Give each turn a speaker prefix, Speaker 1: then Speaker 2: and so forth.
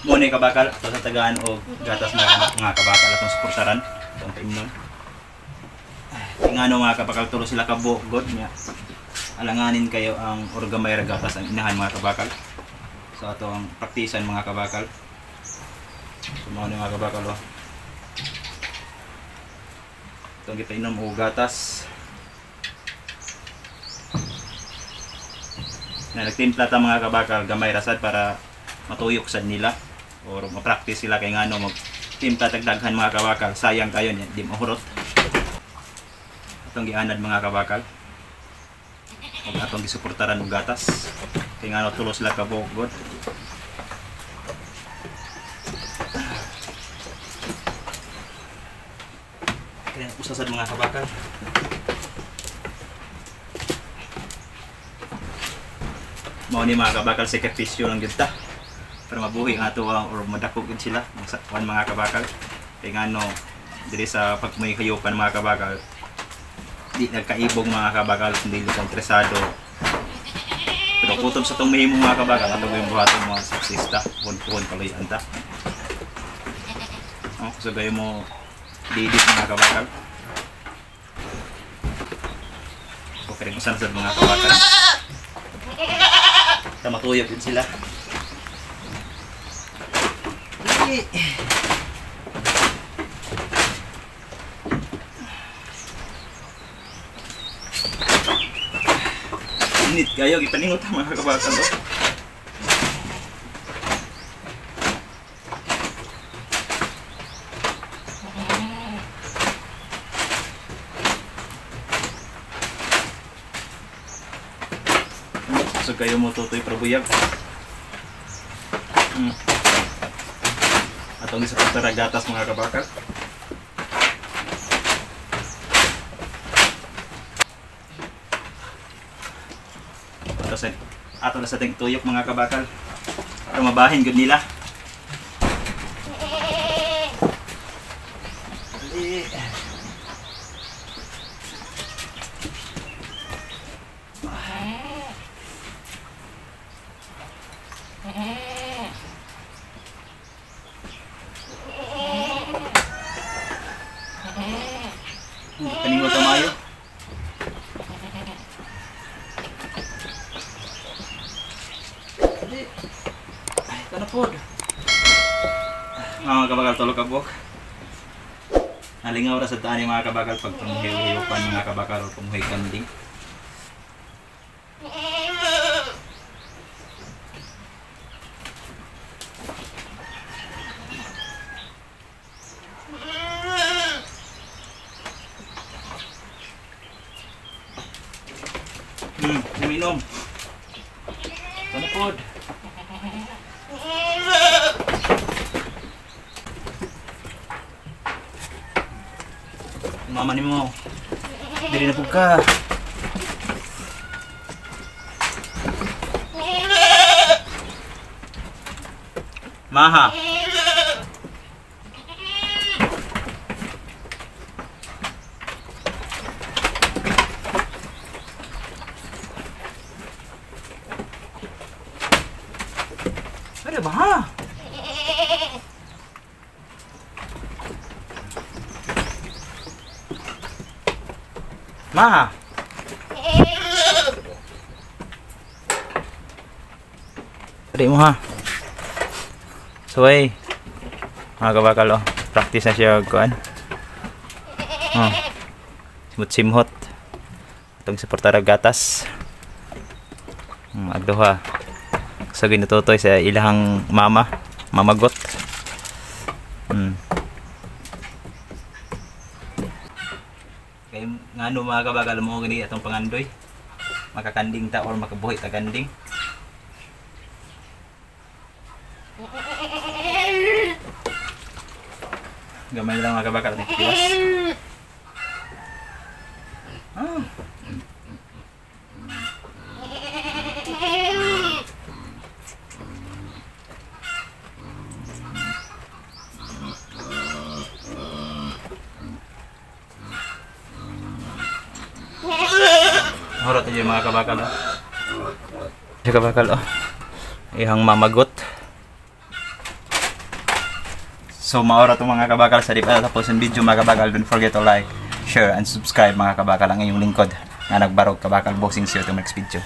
Speaker 1: Muna kabakal ito sa tagaan o gatas mga kabakal atong suportaran itong kaimnon. Tingano mga kabakal tulo sila kabugod niya. Alanganin kayo ang orgamay ra gatas ang inahan mga kabakal. So ato ang praktisan mga kabakal. So mga kabakal oh. Itong gipainom o gatas. Na nagtimpla ta mga kabakal gamay rasad para matuyok sad nila or ma-practice sila kay ngano mag timpla tagdaghan mga kabakal. Sayang kayo niya di mahurot. Atong gianad mga kabakal. Ug atong gisuportaran og gatas kay ngano tulo sila ka bugod. Kaya usasad mga kabakal. Mao ni mga kabakal sakripisyo lang gyud ta para mabuhi ang ato or madako gid sila mga kabakal. Kay ngano diri sa pagmay kayupan mga kabakal di nagkaibog mga kabakal kundi kontresado. Pero kutob sa tong mahimo mga kabakal ato yung buhaton mga saksista pun kaloyan ta. So gayo mo didit mga kabakal. Okay rin usan sa mga kabakal. Matuyok din sila. Init kayo, ipaningot ang mga kabakal. So kayo mo tutoy prabuyag. Atong isa pagtara gatas mga kabakal. Ato na sa ting tuyok mga kabakal. Para mabahin gud nila. Kaningo tamayo. Ay, kanapod. Mga kabakal tolo kabok. Nalingaw ra sa taan mga kabakal pag tumuhiw-hiupan mga kabakal o tumuhiw kanding. Uminom. Kanapod. Mama ni mo. Dili na pug ka. Maha. Ada bah. Ma. Adik mo ha. Suway. Mga kabakal oh. Practice na siya kuan. Simut-simhot. Itong suportar gatas. Agduha. So ginututoy sa ilahang mamagot. Kay ngano mga kabakal mo gani atong pangandoy. Makakanding ta or makabuhi ta kanding. Gamay lang mga kabakal ni tiwas. Horot aja mga kabakal oh. Mga kabakal oh. Ihang mamagot. So maura to mga kabakal sa di pa tapos yung video mga kabakal. Don't forget to like, share and subscribe mga kabakal. Ang inyong lingkod na nagbarog kabakal boxing siyo to next video.